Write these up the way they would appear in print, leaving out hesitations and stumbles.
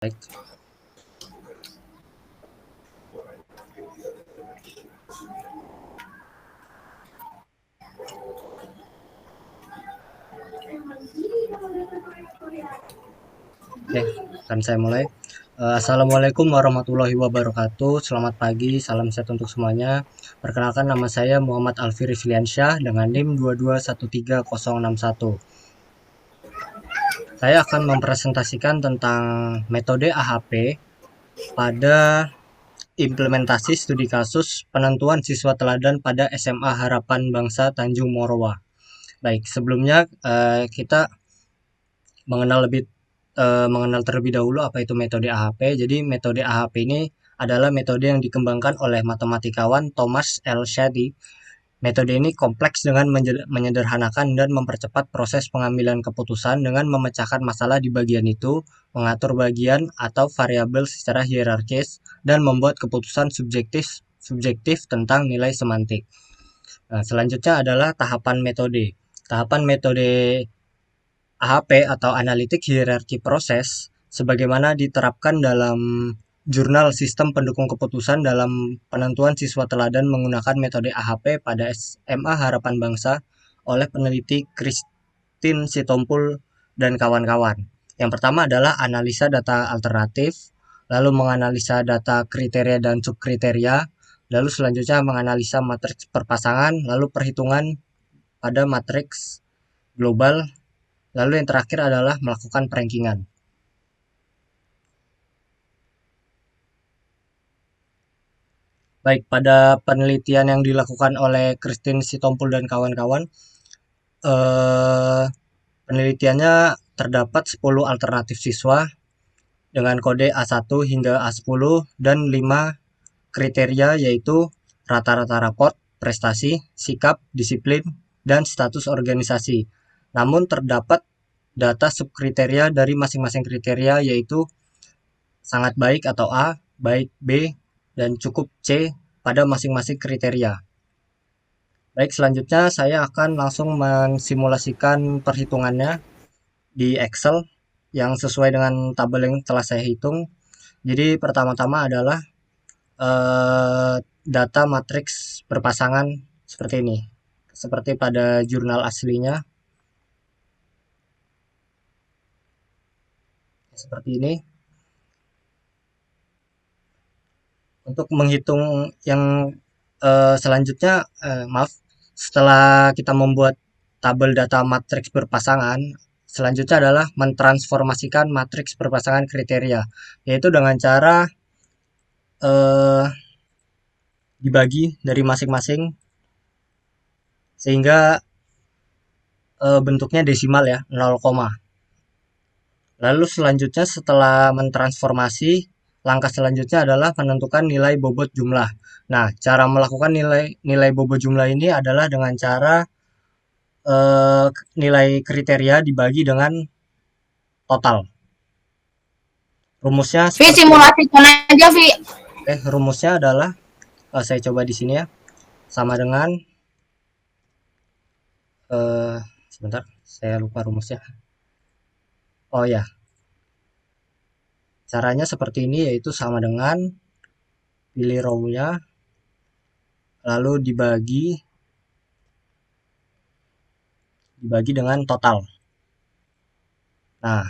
Baik, oke, akan saya mulai. Assalamualaikum warahmatullahi wabarakatuh. Selamat pagi, salam sehat untuk semuanya. Perkenalkan, nama saya Muhammad Alfi Rifliansyah dengan NIM 2213061. Saya akan mempresentasikan tentang metode AHP pada implementasi studi kasus penentuan siswa teladan pada SMA Harapan Bangsa Tanjung Morowa. Baik, sebelumnya kita mengenal terlebih dahulu apa itu metode AHP. Jadi metode AHP ini adalah metode yang dikembangkan oleh matematikawan Thomas L. Shetty. Metode ini kompleks dengan menyederhanakan dan mempercepat proses pengambilan keputusan dengan memecahkan masalah di bagian itu, mengatur bagian atau variabel secara hierarkis, dan membuat keputusan subjektif tentang nilai semantik. Nah, selanjutnya adalah tahapan metode. Tahapan metode AHP atau Analitik Hierarki Proses sebagaimana diterapkan dalam Jurnal Sistem Pendukung Keputusan dalam penentuan siswa teladan menggunakan metode AHP pada SMA Harapan Bangsa oleh peneliti Christine Sitompul dan kawan-kawan. Yang pertama adalah analisa data alternatif, lalu menganalisa data kriteria dan subkriteria, lalu selanjutnya menganalisa matriks perpasangan, lalu perhitungan pada matriks global. Lalu yang terakhir adalah melakukan perankingan. Baik, pada penelitian yang dilakukan oleh Christine Sitompul dan kawan-kawan, penelitiannya terdapat 10 alternatif siswa dengan kode A1 hingga A10 dan 5 kriteria yaitu rata-rata raport, prestasi, sikap, disiplin, dan status organisasi. Namun terdapat data subkriteria dari masing-masing kriteria yaitu sangat baik atau A, baik B, dan cukup C pada masing-masing kriteria. Baik, selanjutnya saya akan langsung mensimulasikan perhitungannya di Excel yang sesuai dengan tabel yang telah saya hitung. Jadi pertama-tama adalah data matriks berpasangan seperti ini. Seperti pada jurnal aslinya. Seperti ini. Untuk menghitung yang selanjutnya, setelah kita membuat tabel data matriks berpasangan, selanjutnya adalah mentransformasikan matriks berpasangan kriteria, yaitu dengan cara dibagi dari masing-masing sehingga bentuknya desimal ya, 0, lalu selanjutnya setelah mentransformasi, langkah selanjutnya adalah menentukan nilai bobot jumlah. Nah, cara melakukan nilai bobot jumlah ini adalah dengan cara nilai kriteria dibagi dengan total. Rumusnya Vi, seperti simulasikan aja, Vi. rumusnya adalah saya coba di sini ya, sama dengan sebentar, saya lupa rumusnya. Oh ya, caranya seperti ini, yaitu sama dengan pilih row-nya, lalu dibagi dengan total. Nah,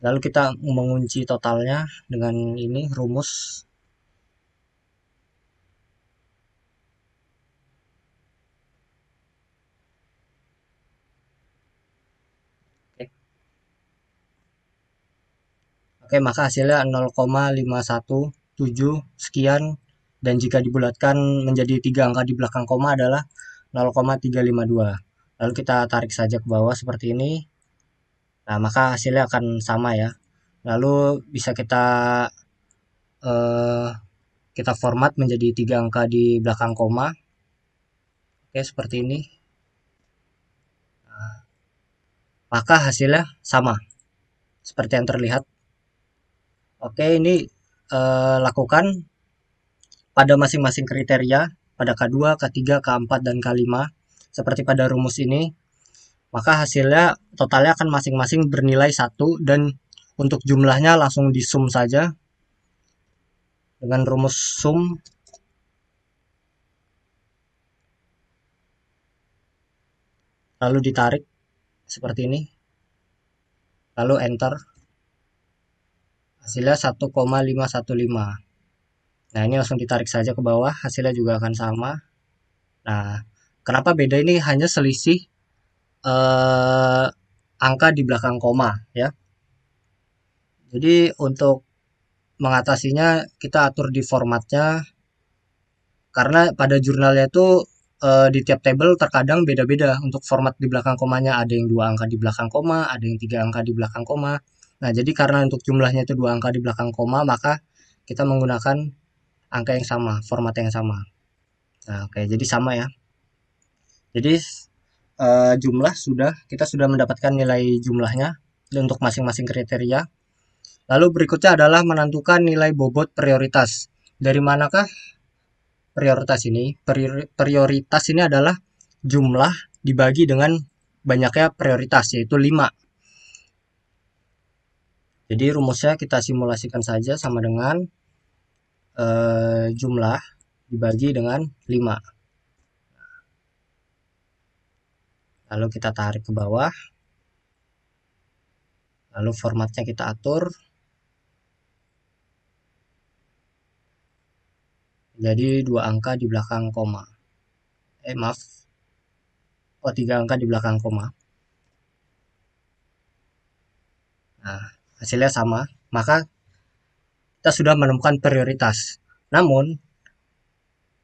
lalu kita mengunci totalnya dengan ini rumus. Oke, maka hasilnya 0,517 sekian, dan jika dibulatkan menjadi 3 angka di belakang koma adalah 0,352. Lalu kita tarik saja ke bawah seperti ini. Nah, maka hasilnya akan sama ya. Lalu bisa eh, kita format menjadi 3 angka di belakang koma. Oke, seperti ini. Maka hasilnya sama seperti yang terlihat. Oke, ini lakukan pada masing-masing kriteria, pada K2, K3, K4, dan K5, seperti pada rumus ini, maka hasilnya totalnya akan masing-masing bernilai 1 dan untuk jumlahnya langsung di sum saja dengan rumus sum. Lalu ditarik seperti ini. Lalu enter. Hasilnya 1,515. Nah, ini langsung ditarik saja ke bawah, hasilnya juga akan sama. Nah, kenapa beda ini hanya selisih angka di belakang koma ya. Jadi untuk mengatasinya kita atur di formatnya, karena pada jurnalnya itu di tiap tabel terkadang beda-beda untuk format di belakang komanya, ada yang 2 angka di belakang koma, ada yang 3 angka di belakang koma. Nah, jadi karena untuk jumlahnya itu 2 angka di belakang koma, maka kita menggunakan angka yang sama, format yang sama. Nah, oke, jadi sama ya. Jadi jumlah kita sudah mendapatkan nilai jumlahnya untuk masing-masing kriteria. Lalu berikutnya adalah menentukan nilai bobot prioritas. Dari manakah prioritas ini? Prioritas ini adalah jumlah dibagi dengan banyaknya prioritas, yaitu 5. Jadi rumusnya kita simulasikan saja sama dengan jumlah dibagi dengan 5. Lalu kita tarik ke bawah. Lalu formatnya kita atur. Jadi 2 angka di belakang koma. Maaf. 3 angka di belakang koma. Nah, hasilnya sama. Maka kita sudah menemukan prioritas. Namun,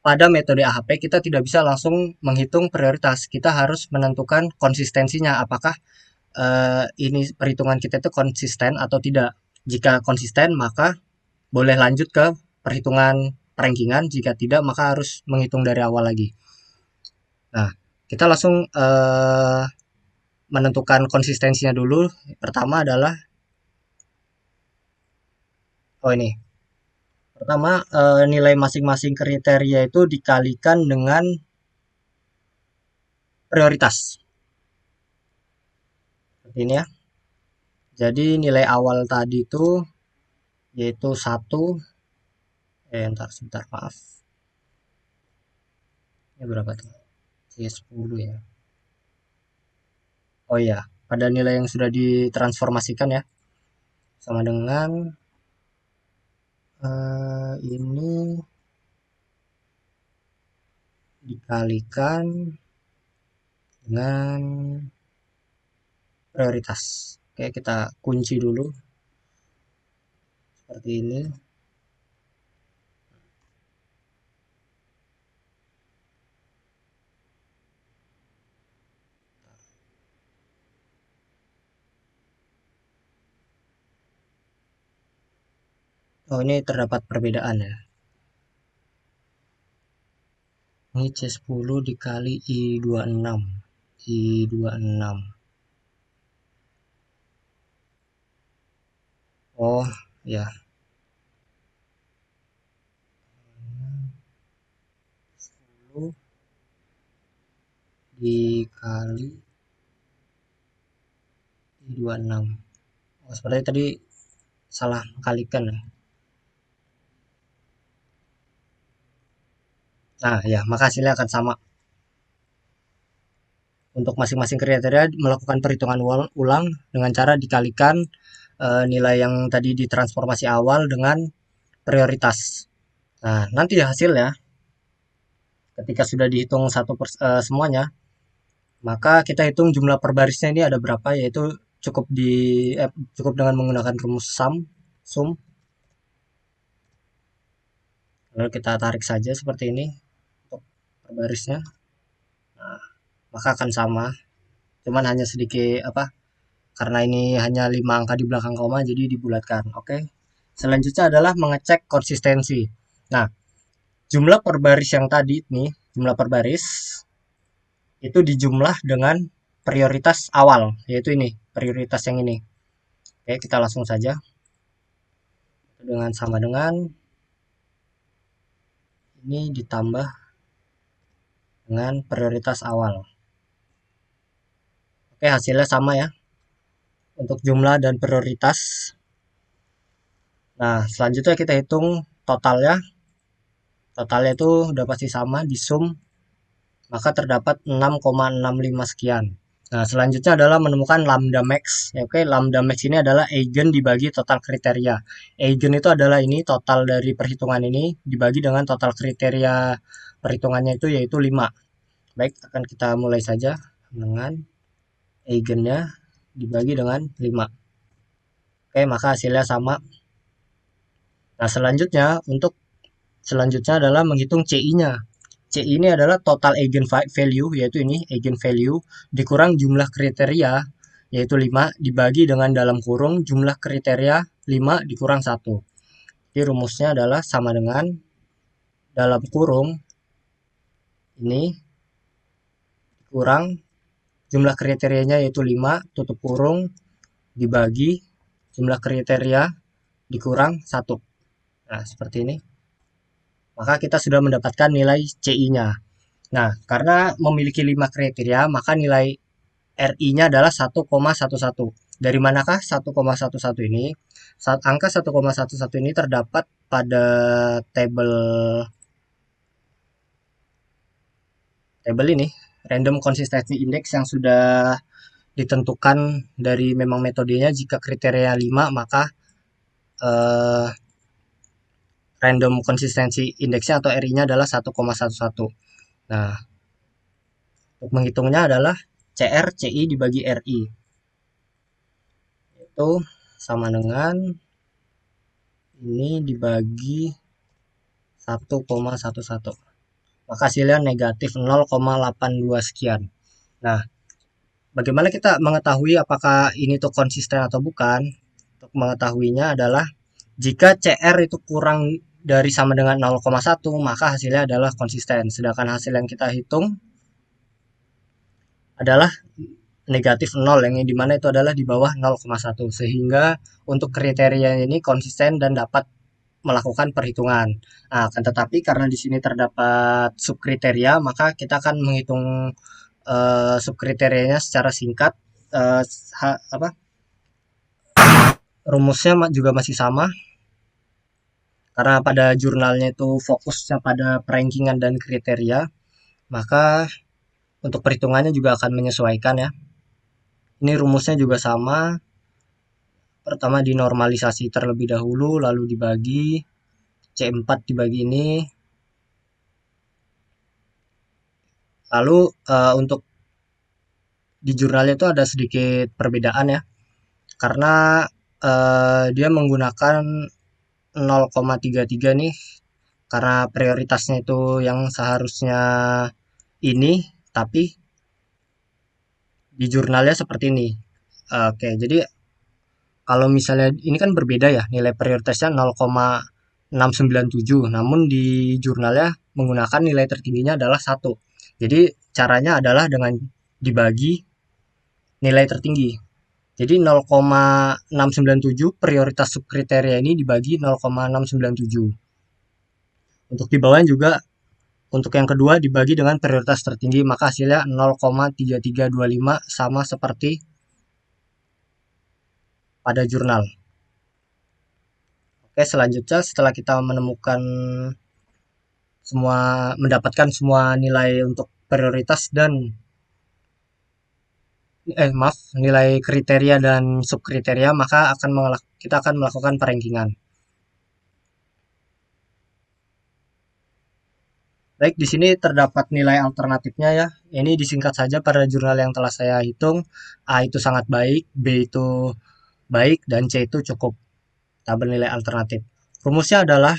pada metode AHP kita tidak bisa langsung menghitung prioritas. Kita harus menentukan konsistensinya. Apakah ini perhitungan kita itu konsisten atau tidak. Jika konsisten, maka boleh lanjut ke perhitungan rankingan. Jika tidak, maka harus menghitung dari awal lagi. Nah, kita langsung menentukan konsistensinya dulu. Pertama adalah ini. Pertama, nilai masing-masing kriteria itu dikalikan dengan prioritas. Seperti ini ya. Jadi nilai awal tadi itu yaitu 1. Ntar sebentar, maaf. Ini berapa tuh? 10 ya. Oh iya, pada nilai yang sudah ditransformasikan ya. Sama dengan ini dikalikan dengan prioritas. Oke, kita kunci dulu seperti ini. Oh, ini terdapat perbedaan ya. Ini C10 dikali I26. I26. Oh, ya. 10 dikali I26. Oh, seperti tadi salah kalikan ya. Nah, ya, maka hasilnya akan sama. Untuk masing-masing kriteria melakukan perhitungan ulang dengan cara dikalikan nilai yang tadi ditransformasi awal dengan prioritas. Nah, nanti hasilnya ketika sudah dihitung semuanya, maka kita hitung jumlah per barisnya ini ada berapa, yaitu cukup dengan menggunakan rumus sum. Lalu kita tarik saja seperti ini untuk per barisnya. Nah, maka akan sama. Cuman hanya sedikit karena ini hanya 5 angka di belakang koma jadi dibulatkan. Oke. Selanjutnya adalah mengecek konsistensi. Nah, jumlah per baris yang tadi nih, jumlah per baris itu dijumlah dengan prioritas awal, yaitu ini, prioritas yang ini. Oke, kita langsung saja. Sama dengan ini ditambah dengan prioritas awal. Oke, hasilnya sama ya. Untuk jumlah dan prioritas Nah, selanjutnya kita hitung totalnya. Totalnya itu udah pasti sama di sum, maka terdapat 6,65 sekian. Nah, selanjutnya adalah menemukan lambda max. Ya, oke, lambda max ini adalah eigen dibagi total kriteria. Eigen itu adalah ini total dari perhitungan ini dibagi dengan total kriteria perhitungannya itu yaitu 5. Baik, akan kita mulai saja dengan eigennya dibagi dengan 5. Oke, maka hasilnya sama. Nah, selanjutnya adalah menghitung CI-nya. CI ini adalah total eigen value, yaitu ini eigen value dikurang jumlah kriteria, yaitu 5 dibagi dengan dalam kurung jumlah kriteria 5 dikurang 1. Jadi rumusnya adalah sama dengan dalam kurung ini kurang jumlah kriterianya yaitu 5 tutup kurung dibagi jumlah kriteria dikurang 1. Nah, seperti ini. Maka kita sudah mendapatkan nilai CI-nya. Nah, karena memiliki 5 kriteria, maka nilai RI-nya adalah 1,11. Dari manakah 1,11 ini? Angka 1,11 ini terdapat pada tabel ini, random consistency index yang sudah ditentukan dari memang metodenya. Jika kriteria 5, maka eh, random consistency index-nya atau RI-nya adalah 1,11. Nah, untuk menghitungnya adalah CR CI dibagi RI. Itu sama dengan ini dibagi 1,11. Maka hasilnya negatif 0,82 sekian. Nah, bagaimana kita mengetahui apakah ini tuh konsisten atau bukan? Untuk mengetahuinya adalah jika CR itu kurang dari sama dengan 0,1, maka hasilnya adalah konsisten. Sedangkan hasil yang kita hitung adalah negatif 0, yang dimana itu adalah di bawah 0,1. Sehingga untuk kriteria ini konsisten dan dapat melakukan perhitungan. Nah, akan tetapi karena di sini terdapat subkriteria, maka kita akan menghitung subkriterianya secara singkat. Eh, apa rumusnya juga masih sama karena pada jurnalnya itu fokusnya pada perankingan dan kriteria, maka untuk perhitungannya juga akan menyesuaikan ya. Ini rumusnya juga sama. Pertama dinormalisasi terlebih dahulu, lalu dibagi C4 dibagi ini. Lalu untuk di jurnalnya itu ada sedikit perbedaan ya. Karena dia menggunakan 0,33 nih karena prioritasnya itu yang seharusnya ini, tapi di jurnalnya seperti ini. Oke, jadi kalau misalnya ini kan berbeda ya, nilai prioritasnya 0,697, namun di jurnalnya menggunakan nilai tertingginya adalah 1. Jadi caranya adalah dengan dibagi nilai tertinggi. Jadi 0,697 prioritas subkriteria ini dibagi 0,697. Untuk di bawahnya juga untuk yang kedua dibagi dengan prioritas tertinggi, maka hasilnya 0,3325 sama seperti pada jurnal. Oke, selanjutnya setelah kita mendapatkan semua nilai untuk prioritas dan nilai kriteria dan subkriteria, maka kita akan melakukan perankingan. Baik, di sini terdapat nilai alternatifnya ya. Ini disingkat saja pada jurnal yang telah saya hitung. A itu sangat baik, B itu baik, dan C itu cukup. Tabel nilai alternatif. Rumusnya adalah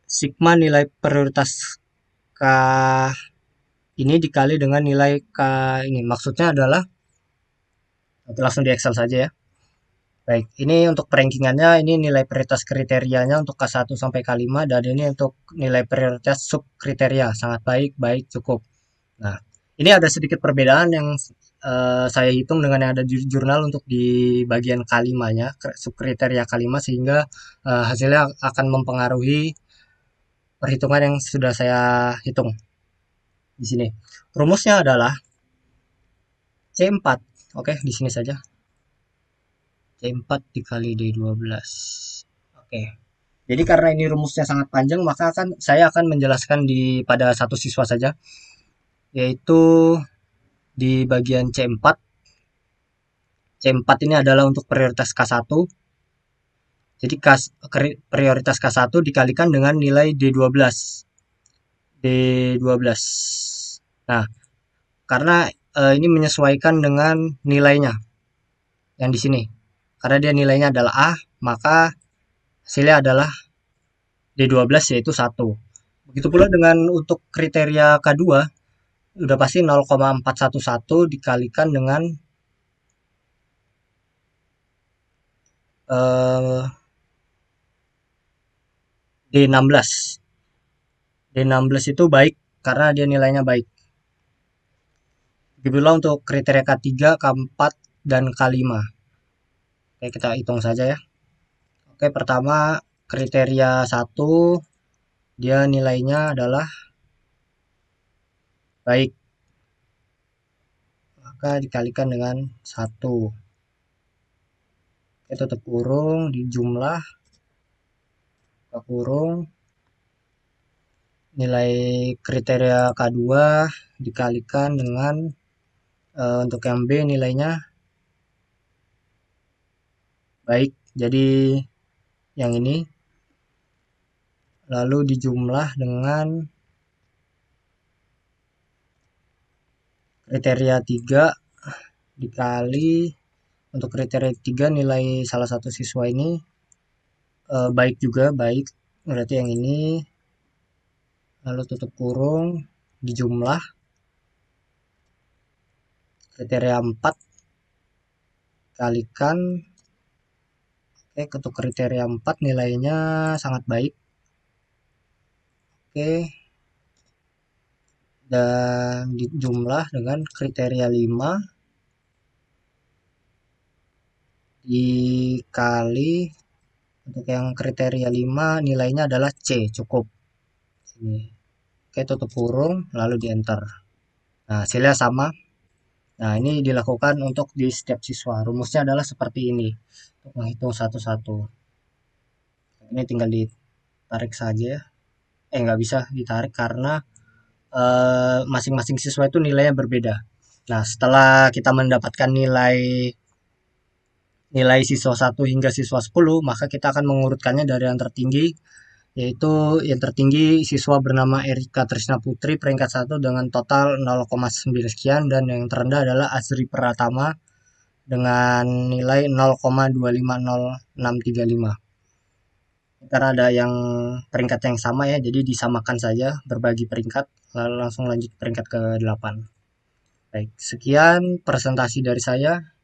sigma nilai prioritas K ini dikali dengan nilai K ini. Maksudnya adalah, langsung di Excel saja ya. Baik, ini untuk perankingannya, ini nilai prioritas kriterianya untuk K1 sampai K5, dan ini untuk nilai prioritas subkriteria, sangat baik, baik, cukup. Nah, ini ada sedikit perbedaan yang saya hitung dengan yang ada di jurnal untuk di bagian K5-nya, subkriteria K5, sehingga hasilnya akan mempengaruhi perhitungan yang sudah saya hitung di sini. Rumusnya adalah C4. Oke, di sini saja. C4 dikali D12. Oke. Jadi karena ini rumusnya sangat panjang, maka saya akan menjelaskan pada satu siswa saja, yaitu di bagian C4. C4 ini adalah untuk prioritas K1. Jadi prioritas K1 dikalikan dengan nilai D12. D12. Nah, karena ini menyesuaikan dengan nilainya yang di sini. Karena dia nilainya adalah A, maka hasilnya adalah D12 yaitu 1. Begitu pula dengan untuk kriteria K2, udah pasti 0,411 dikalikan dengan D16. D16 itu baik karena dia nilainya baik. Begitu pula untuk kriteria K3, K4, dan K5. Oke, kita hitung saja ya. Oke, pertama kriteria 1, dia nilainya adalah baik. Maka dikalikan dengan 1. Oke, tutup kurung, dijumlah, buka kurung, nilai kriteria K2 dikalikan dengan untuk yang B nilainya baik, jadi yang ini, lalu dijumlah dengan kriteria 3 dikali untuk kriteria 3 nilai salah satu siswa ini baik juga, baik, berarti yang ini, lalu tutup kurung, dijumlah kriteria 4 kalikan, oke, untuk kriteria 4 nilainya sangat baik, oke, dan dijumlah dengan kriteria 5 dikali untuk yang kriteria 5 nilainya adalah C, cukup. Sini. Oke, tutup kurung, lalu di enter. Nah, hasilnya sama. Nah, ini dilakukan untuk di setiap siswa. Rumusnya adalah seperti ini. Untuk menghitung satu-satu. Ini tinggal ditarik saja. Nggak bisa ditarik karena masing-masing siswa itu nilainya berbeda. Nah, setelah kita mendapatkan nilai siswa 1 hingga siswa 10, maka kita akan mengurutkannya dari yang tertinggi, yaitu yang tertinggi siswa bernama Erika Trisna Putri peringkat 1 dengan total 0,9 sekian, dan yang terendah adalah Azri Pratama dengan nilai 0,250635. Karena ada yang peringkat yang sama ya, jadi disamakan saja, berbagi peringkat, lalu langsung lanjut peringkat ke-8. Baik, sekian presentasi dari saya.